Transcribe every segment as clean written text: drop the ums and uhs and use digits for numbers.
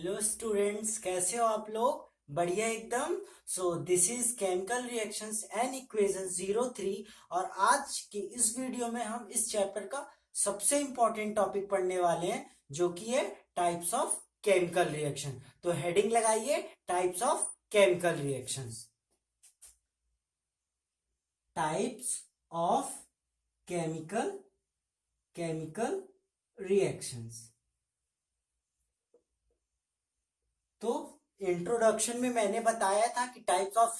Hello students, कैसे हो आप लोग? बढ़िया एकदम। So this is chemical reactions and equation 03। और आज की इस वीडियो में हम इस चैप्टर का सबसे इंपॉर्टेंट टॉपिक पढ़ने वाले हैं, जो कि है टाइप्स ऑफ केमिकल रिएक्शन। तो हेडिंग लगाइए, types of chemical reactions. Types of chemical reactions. तो इंट्रोडक्शन में मैंने बताया था कि टाइप्स ऑफ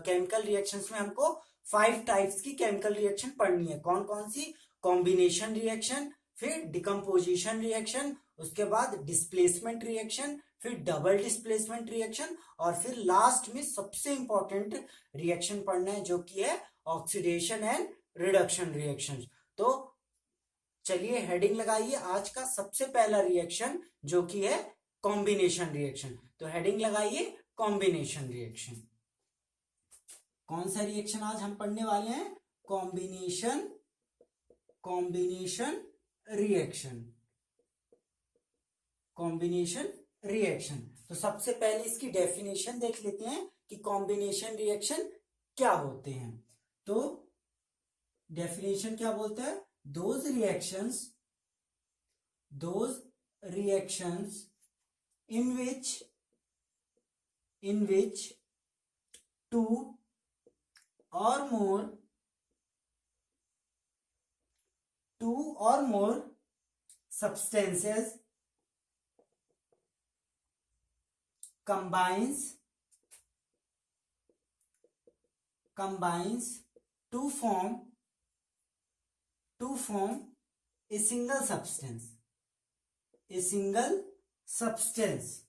केमिकल रिएक्शंस में हमको 5 टाइप्स की केमिकल रिएक्शन पढ़नी है। कौन कौन सी? कॉम्बिनेशन रिएक्शन, फिर डिकम्पोजिशन रिएक्शन, उसके बाद डिस्प्लेसमेंट रिएक्शन, फिर डबल डिस्प्लेसमेंट रिएक्शन, और फिर लास्ट में सबसे इंपॉर्टेंट रिएक्शन पढ़ना है, जो कि है ऑक्सीडेशन एंड रिडक्शन रिएक्शन। तो चलिए हेडिंग लगाइए। आज का सबसे पहला रिएक्शन जो कि है कॉम्बिनेशन रिएक्शन। तो हेडिंग लगाइए, कॉम्बिनेशन रिएक्शन। कौन सा रिएक्शन आज हम पढ़ने वाले हैं? Combination reaction. Combination reaction. तो सबसे पहले इसकी डेफिनेशन देख लेते हैं कि कॉम्बिनेशन रिएक्शन क्या होते हैं। तो डेफिनेशन क्या बोलता है? those reactions in which two or more substances combines to form a single substance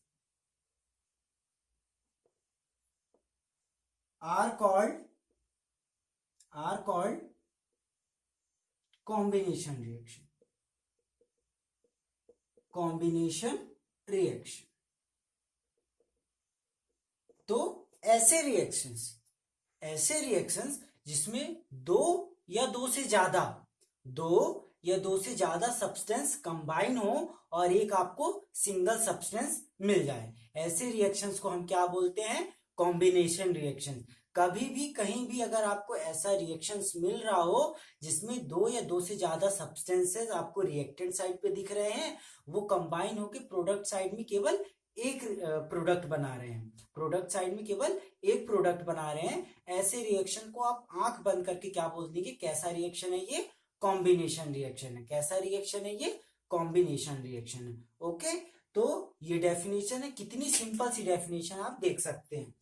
are called combination reaction. तो ऐसे रिएक्शंस जिसमें दो या दो से ज्यादा सब्सटेंस कंबाइन हो और एक आपको सिंगल सब्सटेंस मिल जाए, ऐसे रिएक्शंस को हम क्या बोलते हैं? Combination reaction. कभी भी कहीं भी अगर आपको ऐसा रिएक्शंस मिल रहा हो जिसमें दो या दो से ज्यादा सब्सटेंसेस आपको रिएक्टेंट साइड पे दिख रहे हैं, वो कंबाइन होकर प्रोडक्ट साइड में केवल एक प्रोडक्ट बना रहे हैं, ऐसे रिएक्शन को आप आंख बंद करके क्या बोल देंगे? कैसा रिएक्शन है ये? कॉम्बिनेशन रिएक्शन है। कैसा रिएक्शन है ये? कॉम्बिनेशन रिएक्शन है। ओके, तो ये डेफिनेशन है। कितनी सिंपल सी डेफिनेशन आप देख सकते हैं।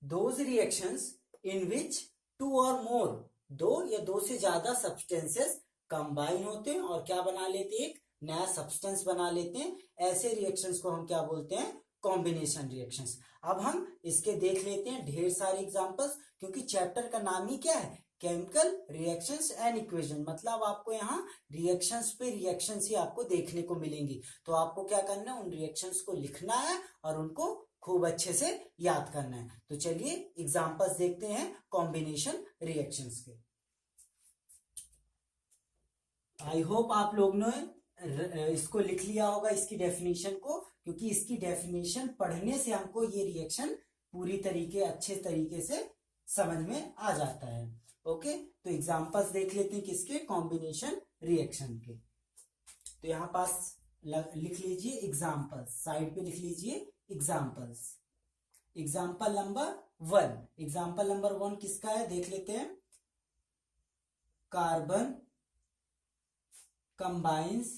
Those reactions in which two or more, दो या दो से ज्यादा सब्सटेंसेस कंबाइन होते हैं और क्या बना लेते हैं? एक नया सब्सटेंस बना लेते हैं, ऐसे रिएक्शंस को हम क्या बोलते हैं? Combination reactions. अब हम इसके देख लेते हैं ढेर सारे एग्जांपल्स, क्योंकि चैप्टर का नाम ही क्या है? Chemical reactions and equation. मतलब आपको यहाँ रिएक्शंस पे रिएक्शंस ही आपको देखने को मिलेंगी। तो आपको क्या करना है? उन रिएक्शंस को लिखना है और उनको खूब अच्छे से याद करना है। तो चलिए एग्जांपल्स देखते हैं कॉम्बिनेशन रिएक्शंस के। आई होप आप लोग ने इसको लिख लिया होगा, इसकी डेफिनेशन को, क्योंकि इसकी डेफिनेशन पढ़ने से हमको ये रिएक्शन पूरी अच्छे तरीके से समझ में आ जाता है। ओके, तो एग्जांपल्स देख लेते हैं किसके? कॉम्बिनेशन रिएक्शन के। तो यहां पास लिख लीजिए एग्जांपल्स, साइड पे लिख लीजिए एग्जांपल्स। एग्जांपल नंबर वन किसका है? देख लेते हैं। Carbon combines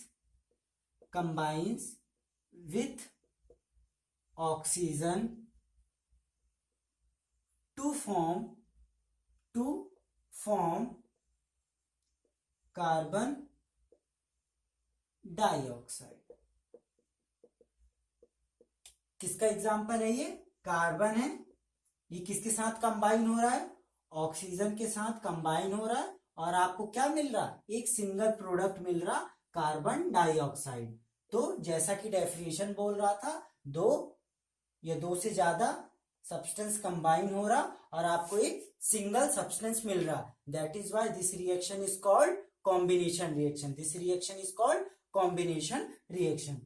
with oxygen to form carbon dioxide। किसका एग्जाम्पल है ये? कार्बन है, ये किसके साथ कंबाइन हो रहा है? ऑक्सीजन के साथ कंबाइन हो रहा है, और आपको क्या मिल रहा? एक सिंगल प्रोडक्ट मिल रहा, कार्बन डाइऑक्साइड। तो जैसा कि डेफिनेशन बोल रहा था, दो या दो से ज्यादा सब्सटेंस कंबाइन हो रहा और आपको एक सिंगल सब्सटेंस मिल रहा, that is why this reaction is called combination reaction. This reaction is called combination reaction.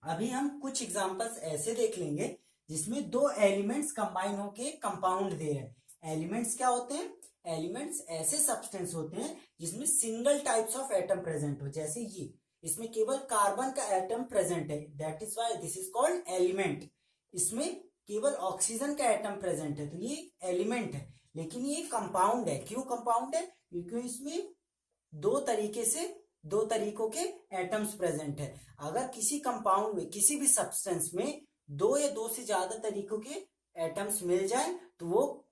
अभी हम कुछ एग्जांपल्स ऐसे देख लेंगे जिसमें दो एलिमेंट्स कंबाइन होके कंपाउंड दे रहे हैं। एलिमेंट्स क्या होते हैं? एलिमेंट्स ऐसे सब्सटेंस होते हैं जिसमें single types of atom present हो, जैसे ये, इसमें केवल कार्बन का एटम प्रेजेंट है, that is why this is called element. इसमें केवल ऑक्सीजन का एटम प्रेजेंट है, तो ये एलिमेंट है। लेकिन ये कंपाउंड है। क्यों कंपाउंड है? क्योंकि इसमें दो तरीकों के एटम्स प्रेजेंट है। अगर किसी कंपाउंड में, किसी भी सब्सटेंस में दो या दो से ज्यादा तरीकों के एटम्स मिल जाए तो वो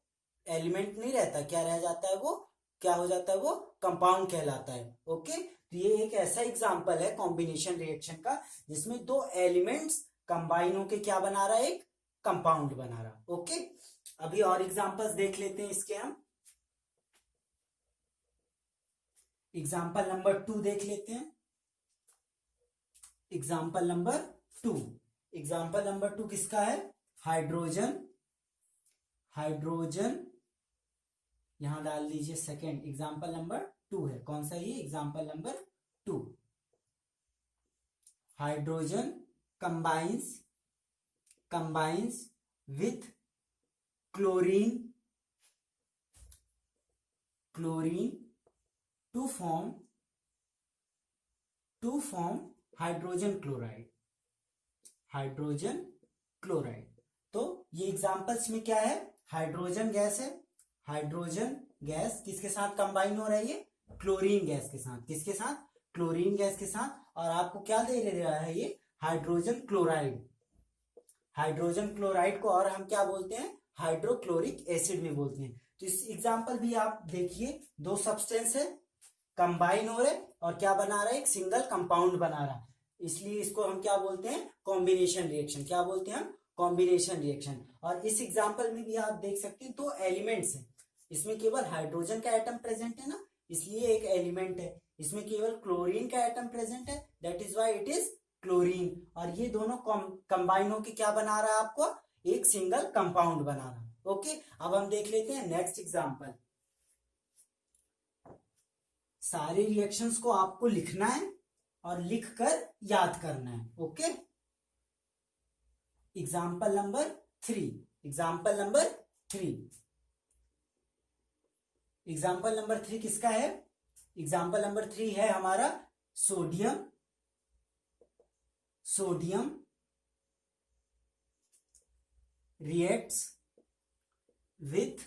एलिमेंट नहीं रहता, क्या रह जाता है वो, क्या हो जाता है वो, कंपाउंड कहलाता है। ओके, तो ये एक ऐसा एग्जांपल है कॉम्बिनेशन रिएक्शन का जिसमें दो एलिमेंट्स कंबाइन होके क्या बना रहा है, एक कंपाउंड बना रहा। ओके, अभी और एग्जांपल्स देख लेते हैं इसके हम। एग्जाम्पल नंबर 2 देख लेते हैं। एग्जाम्पल नंबर 2, एग्जाम्पल नंबर 2 किसका है? हाइड्रोजन। हाइड्रोजन यहां डाल दीजिए सेकेंड। एग्जाम्पल नंबर 2 है, कौन सा? ये example number 2। Hydrogen combines with chlorine to form hydrogen chloride. तो ये एग्जांपल्स में क्या है? हाइड्रोजन गैस है। हाइड्रोजन गैस किसके साथ कंबाइन हो रही है? क्लोरीन गैस के साथ। किसके साथ? क्लोरीन गैस के साथ। और आपको क्या दे रहा है ये? Hydrogen chloride. हाइड्रोजन क्लोराइड को और हम क्या बोलते हैं? हाइड्रोक्लोरिक एसिड भी बोलते हैं। तो इस एग्जांपल भी आप देखिए, दो सब्सटेंस है, कंबाइन हो रहे और क्या बना रहा है? एक सिंगल कंपाउंड बना रहा। इसलिए इसको हम क्या बोलते हैं? Combination reaction. क्या बोलते हैं हम? Combination reaction. और इस एग्जांपल में भी आप देख सकते हैं दो एलिमेंट्स हैं, इसमें केवल हाइड्रोजन का एटम प्रेजेंट है ना, इसलिए एक एलिमेंट है। इसमें केवल क्लोरीन का एटम प्रेजेंट है, that is why it is chlorine. और ये दोनों कंबाइन होकर क्या बना रहा है? आपको एक सिंगल कंपाउंड बना रहा है। ओके, अब हम देख लेते हैं नेक्स्ट एग्जांपल। सारे रिएक्शंस को आपको लिखना है और लिखकर याद करना है। Okay, example number 3। Example number 3 example number 3 किसका है? एग्जाम्पल नंबर 3 है हमारा sodium reacts with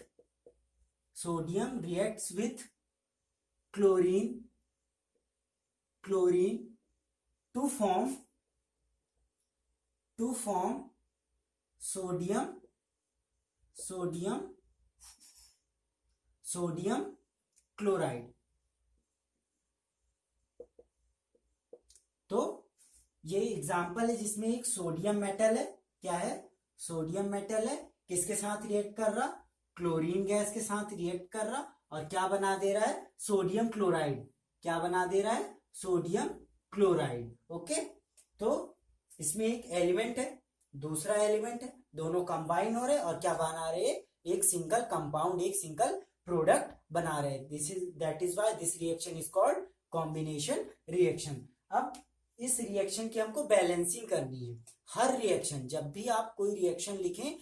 chlorine to form sodium chloride। तो ये एग्जाम्पल है जिसमें एक सोडियम मेटल है। क्या है? सोडियम मेटल है, किसके साथ रिएक्ट कर रहा? क्लोरीन गैस के साथ रिएक्ट कर रहा और क्या बना दे रहा है? Sodium chloride. क्या बना दे रहा है? Sodium chloride. ओके, तो इसमें एक एलिमेंट है, दूसरा एलिमेंट है, दोनों कंबाइन हो रहे और क्या बना रहे? एक सिंगल कंपाउंड, एक सिंगल प्रोडक्ट बना रहे। That is why this reaction is called combination reaction. अब इस रिएक्शन की हमको बैलेंसिंग करनी है। हर रिएक्शन, जब भी आप कोई रिएक्शन लिखें,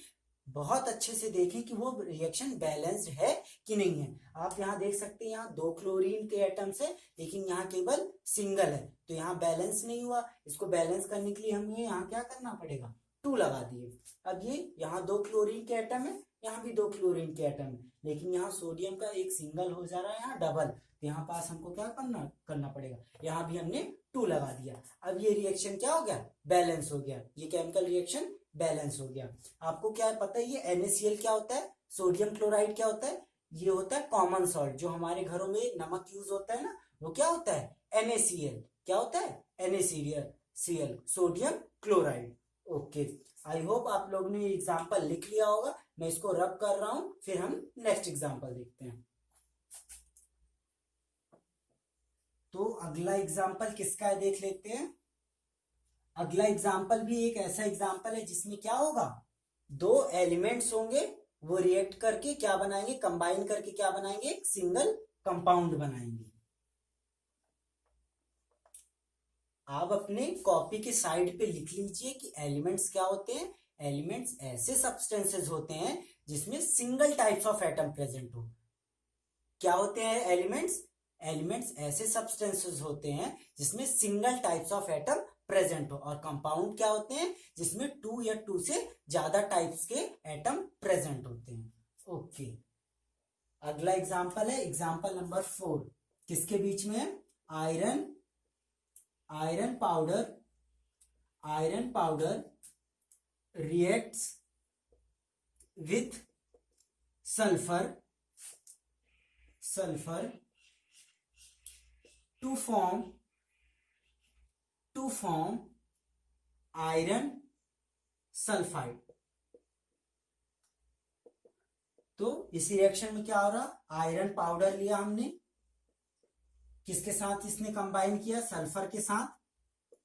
बहुत अच्छे से देखें कि वो रिएक्शन बैलेंस्ड है कि नहीं है। आप यहाँ देख सकते हैं, यहाँ 2 क्लोरीन के एटम्स है लेकिन यहाँ केवल सिंगल है, तो यहाँ बैलेंस नहीं हुआ। इसको बैलेंस करने के लिए हमें यहाँ क्या करना पड़ेगा? 2 लगा दिए। अब ये यहाँ 2 क्लोरीन के एटम है, यहाँ भी 2 क्लोरीन के एटम है, लेकिन यहाँ सोडियम का एक सिंगल हो जा रहा है, यहाँ डबल। तो यहाँ पास हमको क्या करना पड़ेगा? यहाँ भी हमने 2 लगा दिया। अब ये रिएक्शन क्या हो गया? बैलेंस हो गया। ये केमिकल रिएक्शन बैलेंस हो गया। आपको क्या पता है ये NaCl क्या होता है? सोडियम क्लोराइड क्या होता है? ये होता है कॉमन सॉल्ट। जो हमारे घरों में नमक यूज होता है ना, वो क्या होता है? NaCl। क्या होता है? NaCl, sodium chloride. Okay, I hope आप लोग ने एग्जाम्पल लिख लिया होगा। मैं इसको रब कर रहा हूं, फिर हम नेक्स्ट एग्जाम्पल देखते हैं। तो अगला एग्जाम्पल किसका है देख लेते हैं। अगला एग्जाम्पल भी एक ऐसा एग्जाम्पल है जिसमें क्या होगा? 2 एलिमेंट्स होंगे, वो रिएक्ट करके क्या बनाएंगे? कंबाइन करके क्या बनाएंगे? एक सिंगल कंपाउंड बनाएंगे। आप अपने कॉपी के साइड पे लिख लीजिए कि एलिमेंट्स क्या होते हैं। एलिमेंट्स ऐसे सब्सटेंसेस होते हैं जिसमें single types of atom present हो। क्या होते हैं एलिमेंट्स? एलिमेंट्स ऐसे सब्सटेंसेस होते हैं जिसमें single types of atom present हो। और कंपाउंड क्या होते हैं? जिसमें 2 या 2 से ज्यादा टाइप्स के एटम प्रेजेंट होते हैं। ओके, अगला एग्जांपल है एग्जांपल नंबर 4। किसके बीच में है? Iron iron powder reacts with sulfur to form iron sulphide. तो इस रिएक्शन में क्या हो रहा? आयरन पाउडर लिया हमने, किसके साथ इसने कंबाइन किया? सल्फर के साथ।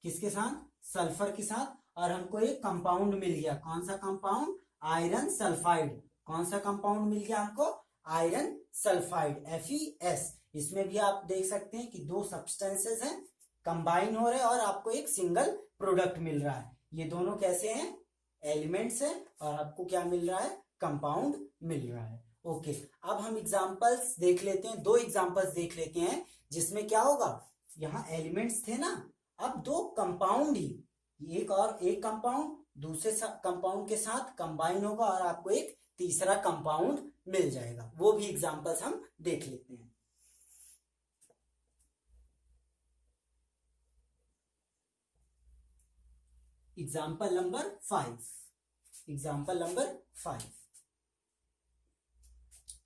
किसके साथ? सल्फर के साथ। और हमको एक कंपाउंड मिल गया। कौन सा कंपाउंड? Iron sulphide. कौन सा कंपाउंड मिल गया हमको? Iron sulphide, FeS। इसमें भी आप देख सकते हैं कि दो सब्सटेंसेस हैं, कंबाइन हो रहे हैं और आपको एक सिंगल प्रोडक्ट मिल रहा है। ये दोनों कैसे हैं? एलिमेंट्स हैं और आपको क्या मिल रहा है? कंपाउंड मिल रहा है। ओके, अब हम एग्जांपल्स देख लेते हैं, 2 एग्जांपल्स देख लेते हैं जिसमें क्या होगा। यहाँ एलिमेंट्स थे ना, अब 2 कंपाउंड ही, एक और एक कंपाउंड दूसरे कंपाउंड के साथ कंबाइन होगा और आपको एक तीसरा कंपाउंड मिल जाएगा। वो भी एग्जांपल्स हम देख लेते हैं। Example number 5।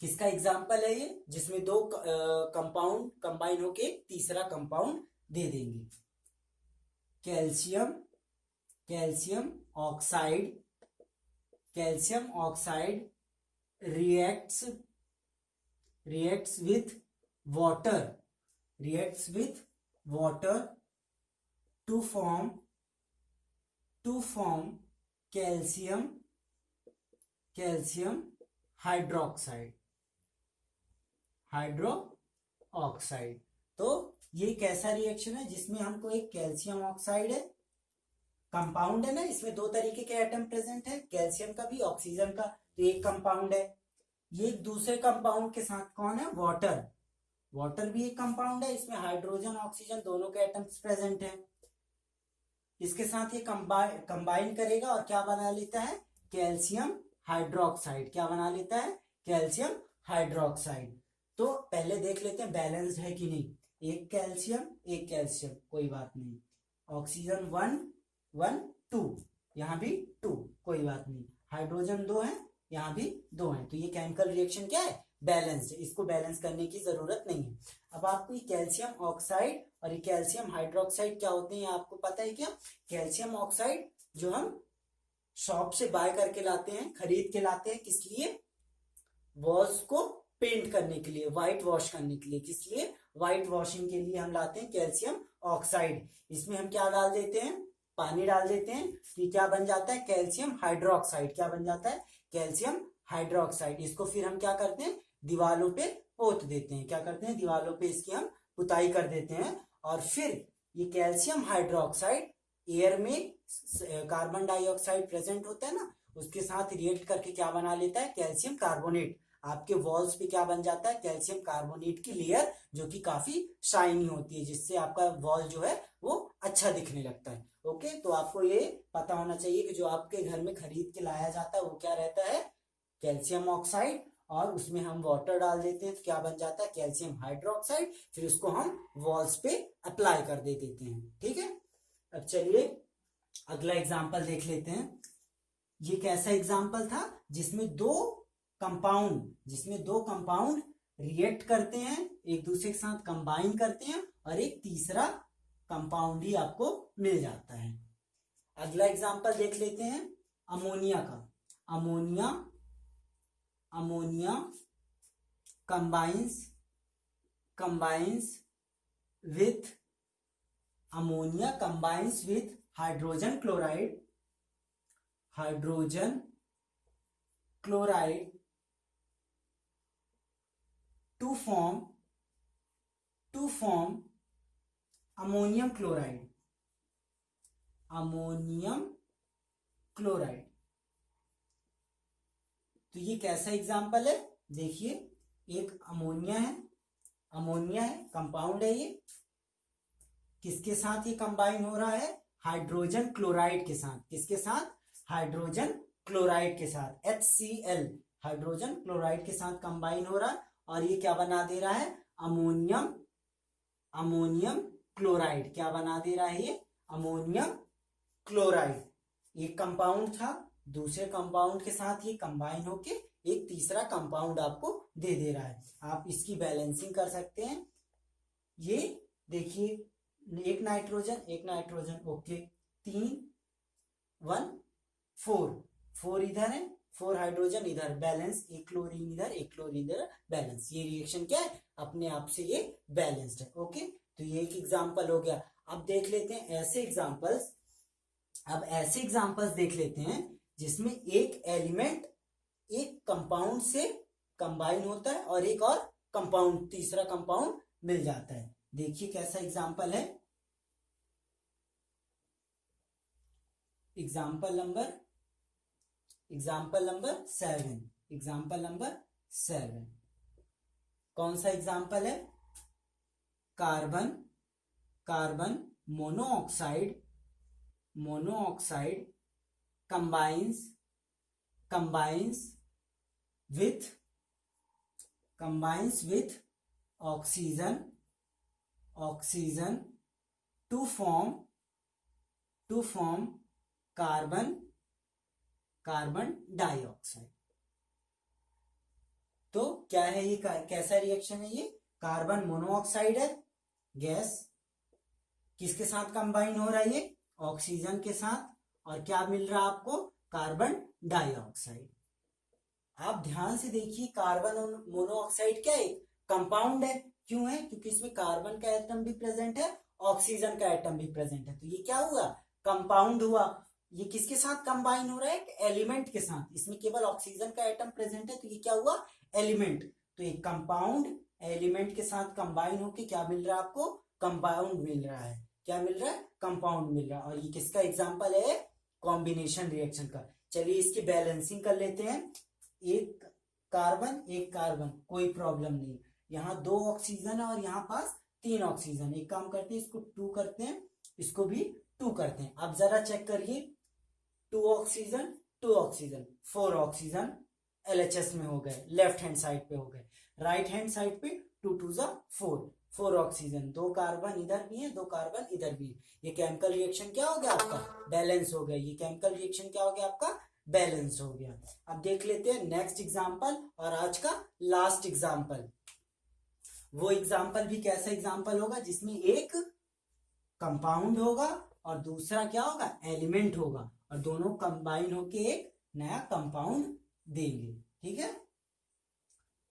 किसका एग्जांपल है ये? जिसमें 2 कंपाउंड कंबाइन होके तीसरा कंपाउंड दे देंगे। Calcium oxide reacts with water to form calcium hydroxide. तो ये कैसा रिएक्शन है जिसमें हमको एक कैल्शियम ऑक्साइड है, कंपाउंड है ना, इसमें 2 तरीके के एटम प्रेजेंट है, कैल्शियम का भी ऑक्सीजन का। तो एक कंपाउंड है, ये दूसरे कंपाउंड के साथ कौन है? वाटर भी एक कंपाउंड है, इसमें हाइड्रोजन ऑक्सीजन दोनों के एटम्स प्रेजेंट है। इसके साथ ये कंबाइन करेगा और क्या बना लेता है? Calcium hydroxide. क्या बना लेता है? Calcium hydroxide. तो पहले देख लेते हैं बैलेंस्ड है कि नहीं। एक कैल्शियम कोई बात नहीं, ऑक्सीजन 1 1 2, यहां भी 2 कोई बात नहीं, हाइड्रोजन 2 है, यहां भी 2 है। तो ये केमिकल रिएक्शन क्या है? बैलेंस्ड है, इसको बैलेंस करने की जरूरत नहीं है। अब आपको ये कैल्शियम ऑक्साइड और ये कैल्शियम हाइड्रोक्साइड क्या होते हैं आपको पता है क्या? कैल्शियम ऑक्साइड जो हम शॉप से बाय करके लाते हैं, खरीद के लाते हैं, किस लिए? वॉल्स को पेंट करने के लिए, व्हाइट वॉश करने के लिए। किस लिए? व्हाइट वॉशिंग के लिए हम लाते हैं कैल्शियम ऑक्साइड। इसमें हम क्या डाल देते हैं? पानी डाल देते हैं, तो क्या बन जाता है? Calcium hydroxide. क्या बन जाता है? Calcium hydroxide. इसको फिर हम क्या करते हैं? दीवालों पे पोत देते हैं। क्या करते हैं? दीवालों पे इसकी हम पुताई कर देते हैं। और फिर ये कैल्शियम हाइड्रोक्साइड एयर में कार्बन डाइऑक्साइड प्रेजेंट होता है ना, उसके साथ रिएक्ट करके क्या बना लेता है? Calcium carbonate. आपके वॉल्स पे क्या बन जाता है? कैल्शियम कार्बोनेट की लेयर, जो कि काफी शाइनी होती है, जिससे आपका वॉल जो है वो अच्छा दिखने लगता है। ओके, तो आपको ये पता होना चाहिए कि जो आपके घर में खरीद के लाया जाता है वो क्या रहता है? कैल्शियम ऑक्साइड, और उसमें हम वाटर डाल देते हैं तो क्या बन जाता है? Calcium hydroxide. फिर उसको हम वॉल्स पे अप्लाई कर देते हैं। ठीक है, अब चलिए अगला एग्जाम्पल देख लेते हैं। ये कैसा एग्जाम्पल था? जिसमें दो कंपाउंड रिएक्ट करते हैं, एक दूसरे के साथ कंबाइन करते हैं और एक तीसरा कंपाउंड ही आपको मिल जाता है। अगला एग्जाम्पल देख लेते हैं अमोनिया का। Ammonia combines with hydrogen chloride to form ammonium chloride। Ammonium chloride. तो ये कैसा एग्जाम्पल है, देखिए एक अमोनिया है, कंपाउंड है ये, किसके साथ ये कंबाइन हो रहा है, हाइड्रोजन क्लोराइड के साथ। किसके साथ, हाइड्रोजन क्लोराइड के साथ, HCl, हाइड्रोजन क्लोराइड के साथ कंबाइन हो रहा है, और ये क्या बना दे रहा है, अमोनियम क्लोराइड। क्या बना दे रहा है ये, अमोनियम क्लोराइड। एक कंपाउंड था, दूसरे कंपाउंड के साथ ये कंबाइन होके एक तीसरा कंपाउंड आपको दे दे रहा है। आप इसकी बैलेंसिंग कर सकते हैं। ये देखिए एक नाइट्रोजन, ओके, 3 1 4 इधर है, 4 हाइड्रोजन इधर, बैलेंस, एक क्लोरीन इधर, एक क्लोरीन इधर, बैलेंस। ये रिएक्शन क्या है, अपने आप से ये बैलेंस्ड है। ओके, तो ये एक एग्जांपल हो गया। अब देख लेते हैं ऐसे एग्जांपल्स देख लेते हैं जिसमें एक एलिमेंट एक कंपाउंड से कंबाइन होता है और एक और कंपाउंड, तीसरा कंपाउंड मिल जाता है। देखिए कैसा एग्जांपल है, एग्जांपल नंबर 7। कौन सा एग्जांपल है, carbon monoxide combines with oxygen to form carbon dioxide. तो क्या है ये, कैसा रिएक्शन है ये, कार्बन मोनोऑक्साइड है, गैस, किसके साथ कंबाइन हो रहा है ये, ऑक्सीजन के साथ, और क्या मिल रहा है आपको, कार्बन डाइऑक्साइड। आप ध्यान से देखिए, कार्बन मोनोऑक्साइड क्या है, कंपाउंड है। क्यों है, क्योंकि इसमें कार्बन का एटम भी प्रेजेंट है, ऑक्सीजन का एटम भी प्रेजेंट है, तो ये क्या हुआ, कंपाउंड हुआ। ये किसके साथ कंबाइन हो रहा है, एलिमेंट के साथ, इसमें केवल ऑक्सीजन का एटम प्रेजेंट है, तो ये क्या हुआ, एलिमेंट। तो एक कंपाउंड एलिमेंट के साथ कंबाइन होके क्या मिल रहा है आपको, कंपाउंड मिल रहा है। क्या मिल रहा है, कंपाउंड मिल रहा है। और ये किसका एग्जांपल है, कॉम्बिनेशन रिएक्शन का। चलिए इसकी बैलेंसिंग कर लेते हैं। एक कार्बन, कोई प्रॉब्लम नहीं, यहाँ 2 ऑक्सीजन है और यहाँ पास 3 ऑक्सीजन। एक काम करते हैं, इसको 2 करते हैं, इसको भी 2 करते हैं। अब जरा चेक करिए, 2 ऑक्सीजन 4 ऑक्सीजन LHS में हो गए, लेफ्ट हैंड साइड पे हो गए। राइट हैंड साइड पे 2 2 4 ऑक्सीजन, 2 कार्बन इधर भी है, 2 कार्बन इधर भी है। ये केमिकल रिएक्शन क्या हो गया आपका, बैलेंस हो गया। ये केमिकल रिएक्शन क्या हो गया आपका, बैलेंस हो गया। अब देख लेते हैं नेक्स्ट एग्जांपल, और आज का लास्ट एग्जांपल। वो एग्जांपल भी कैसा एग्जांपल होगा, जिसमें एक कंपाउंड होगा और दूसरा क्या होगा, एलिमेंट होगा, और दोनों कंबाइन होके एक नया कंपाउंड देंगे। ठीक है,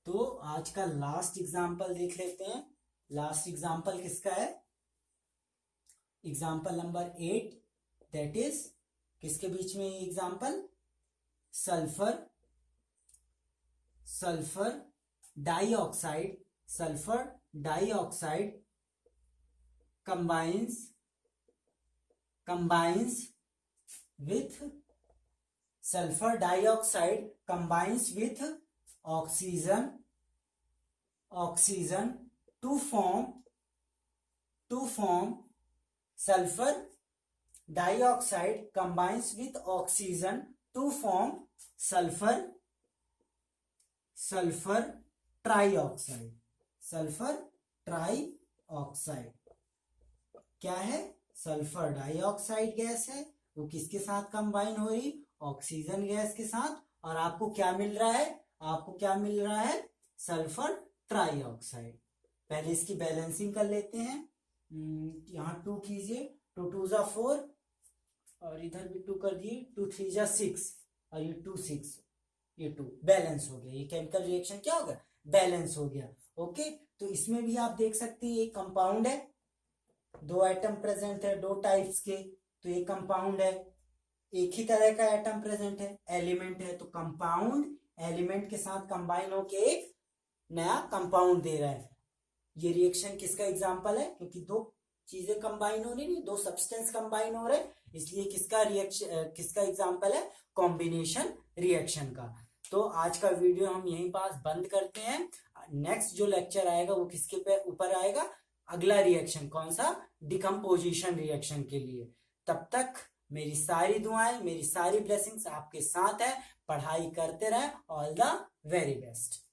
तो आज का लास्ट एग्जांपल देख लेते हैं। लास्ट एग्जांपल किसका है, एग्जांपल नंबर 8, दैट इज, किसके बीच में ये example, sulphur dioxide combines with oxygen to form sulfur dioxide combines with oxygen to form sulfur trioxide. क्या है, सल्फर डाइऑक्साइड गैस है, वो किसके साथ कंबाइन हो रही, ऑक्सीजन गैस के साथ, और आपको क्या मिल रहा है, सल्फर ट्राइऑक्साइड। पहले इसकी बैलेंसिंग कर लेते हैं। यहाँ 2 कीजिए, 2 2 जा 4, और इधर भी 2 कर दिए, 2 3 जा 6, और ये 2 6, ये 2, बैलेंस हो गया। ये केमिकल रिएक्शन क्या होगा, बैलेंस हो गया। ओके, तो इसमें भी आप देख सकते हैं, एक कंपाउंड है, 2 एटम प्रेजेंट है, 2 टाइप्स के, तो ये कंपाउंड है। एक ही तरह का एटम प्रेजेंट है, एलिमेंट है, तो कंपाउंड एलिमेंट के साथ कंबाइन होके एक नया कंपाउंड दे रहा है। ये रिएक्शन किसका एग्जांपल है, क्योंकि 2 चीजें कंबाइन हो रही, दो सब्सटेंस कंबाइन हो रहे, इसलिए किसका रिएक्शन, किसका एग्जांपल है, कॉम्बिनेशन रिएक्शन का। तो आज का वीडियो हम यहीं पास बंद करते हैं। नेक्स्ट जो लेक्चर आएगा वो किसके पे ऊपर आएगा, अगला रिएक्शन कौन सा, डिकम्पोजिशन रिएक्शन के लिए। तब तक मेरी सारी दुआएं, मेरी सारी ब्लेसिंग्स आपके साथ है। पढ़ाई करते रहें। All the very best.